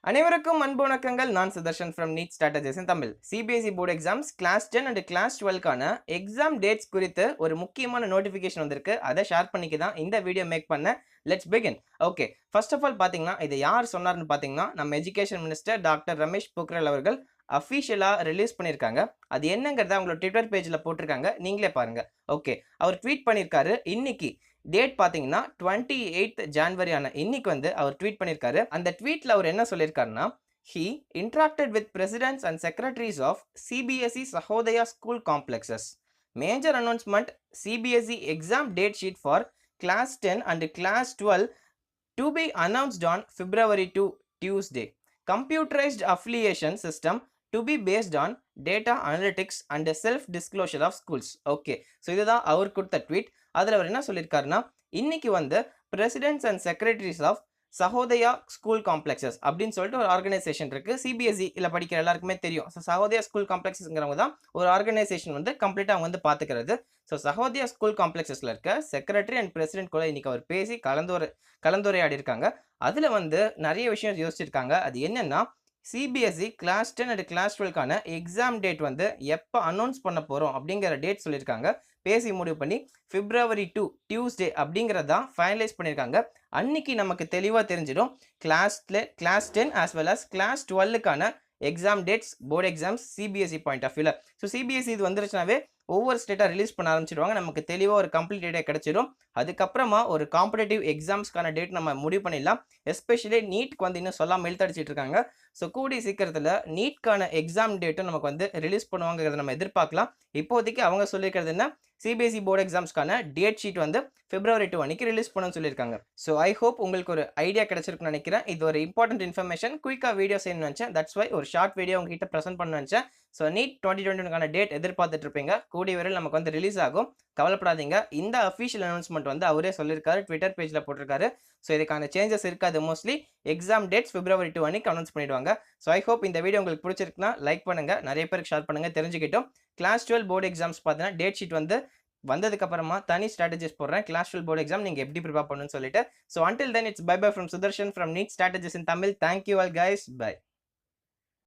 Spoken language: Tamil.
அனைவருக்கும் அன்பு வணக்கங்கள். நான் Sudarshan from Neet Strategies in Tamil. CBSE board exams class 10 and class 12 கான எக்ஸாம் டேட்ஸ் குறித்து ஒரு முக்கியமான நோட்டிஃபிகேஷன் வந்திருக்கு. அதை ஷேர் பண்ணிக்க தான் இந்த வீடியோ மேக் பண்ணேன். Let's begin. Okay, first of all பார்த்தீங்கன்னா இதை யார் சொன்னார்னு பார்த்தீங்கன்னா நம்ம education minister doctor Ramesh Pokhriyal அவர்கள் அஃபிஷியலாக ரிலீஸ் பண்ணியிருக்காங்க. அது என்னங்கிறத அவங்களோட ட்விட்டர் பேஜில் போட்டிருக்காங்க, நீங்களே பாருங்க. ஓகே, அவர் ட்வீட் பண்ணியிருக்காரு. இன்னைக்கு டேட் பார்த்தீங்கன்னா 28th January இன்னைக்கு வந்து அவர் ட்வீட் பண்ணியிருக்காரு. அந்த ட்வீட்ல அவர் என்ன சொல்லியிருக்காருன்னா, he interacted with presidents and secretaries of CBSE Sahodaya school complexes. Major announcement: CBSE exam date sheet for class 10 and class 12 to be announced on February 2 Tuesday. Computerized affiliation system to be based on data analytics and self disclosure of schools. Okay, so இதுதான் அவர் கொடுத்த ட்வீட். அதில் அவர் என்ன சொல்லியிருக்காருன்னா, இன்னைக்கு வந்து presidents and secretaries of Sahodaya school complexes அப்படின்னு சொல்லிட்டு ஒரு ஆர்கனைசேஷன் இருக்கு. சிபிஎஸ்இல படிக்கிற எல்லாருக்குமே தெரியும். ஸோ சகோதயா ஸ்கூல் காம்ப்ளெக்ஸஸ்ங்கிறவங்க தான் ஒரு ஆர்கனைசேஷன் வந்து கம்ப்ளீட்டாக அவங்க வந்து பார்த்துக்கிறது. ஸோ சகோதயா ஸ்கூல் காம்ப்ளெக்ஸஸ்ல இருக்க செக்ரட்டரி அண்ட் பிரசிடென்ட் கூட இன்னைக்கு அவர் பேசி கலந்துரையாடி இருக்காங்க. அதில் வந்து நிறைய விஷயம் யோசிச்சிருக்காங்க. அது என்னன்னா, சிபிஎஸ்இ கிளாஸ் 10 அண்ட் கிளாஸ் 12க்கான எக்ஸாம் டேட் வந்து எப்போ அனௌன்ஸ் பண்ண போகிறோம் அப்படிங்கிற டேட் சொல்லியிருக்காங்க. பேசி முடிவு பண்ணி February 2 டியூஸ்டே அப்படிங்கிறதான் ஃபைனலைஸ் பண்ணியிருக்காங்க. அன்னைக்கு நமக்கு தெளிவாக தெரிஞ்சிடும் class 10 as well as class 12க்கான exam dates, board exams CBSE point of வியூவில். ஸோ சிபிஎஸ்இ இது வந்துருச்சுனாவே ஒவ்வொரு ஸ்டேட்டாக ரிலீஸ் பண்ண ஆரம்பிச்சிடுவாங்க. நமக்கு தெளிவாக ஒரு கம்ப்ளீட் டேட்டே கிடச்சிடும். அதுக்கப்புறமா ஒரு காம்படேட்டிவ் எக்ஸாம்ஸ்க்கான டேட் நம்ம முடிவு பண்ணிடலாம். எஸ்பெஷலி நீட்க்கு வந்து இன்னும் சொல்லாமல் இழுத்தடிச்சிட்டு இருக்காங்க. ஸோ கூடிய சீக்கிரத்தில் நீட்கான எக்ஸாம் டேட்டும் நமக்கு வந்து ரிலீஸ் பண்ணுவாங்கிறத நம்ம எதிர்பார்க்கலாம். இப்போதைக்கு அவங்க சொல்லியிருக்கிறது என்ன, சிபிஎஸ்இ போர்டு எக்ஸாம்ஸ்க்கான டேட் ஷீட் வந்து February 2 அன்னைக்கு ரிலீஸ் பண்ணணும்னு சொல்லியிருக்காங்க. ஸோ ஐ ஹோப் உங்களுக்கு ஒரு ஐடியா கிடைச்சிருக்குன்னு நினைக்கிறேன். இது ஒரு இம்பார்ட்டன்ட் இன்ஃபர்மேஷன். குயிக்காக வீடியோ செய்யணும்னு நினச்சேன். தட்ஸ் வை ஒரு ஷார்ட் வீடியோ உங்ககிட்ட ப்ரெசென்ட் பண்ண நினச்சேன். ஸோ நீட் 2021க்கான டேட் எதிர்பார்த்துட்டு இருப்பீங்க. கூடிய விரைவில் நமக்கு வந்து ரிலீஸ் ஆகும். கவலைப்படாதீங்க. இந்த அஃபிஷியல் அனௌன்ஸ்மெண்ட் வந்து அவரே சொல்லியிருக்காரு, ட்விட்டர் பேஜில் போட்டிருக்காரு. ஸோ இதுக்கான சேஞ்சஸ் இருக்காது. மோஸ்ட்லி எக்ஸாம் டேட்ஸ் February 2 அன்னைக்கு அனௌன்ஸ் பண்ணிடுவாங்க. ஸோ ஐ ஹோப் இந்த வீடியோ உங்களுக்கு பிடிச்சிருக்குன்னா லைக் பண்ணுங்க, நிறைய பேருக்கு ஷேர் பண்ணுங்க, தெரிஞ்சுக்கிட்டோம். கிளாஸ் 12 போர்டு எக்ஸாம்ஸ் பார்த்தீங்கன்னா டேட் ஷீட் வந்து வந்ததுக்கு அப்புறமா தனி ஸ்ட்ராட்டஜிஸ் போடுறேன். கிளாஸ் 12 போர்டு எக்ஸாம் நீங்க எப்படி ப்ரிப்பேர் பண்ணணும்னு சொல்லிட்டு. So until then it's bye bye from Sudarshan from Neet Strategies in Tamil. Thank you all guys. Bye.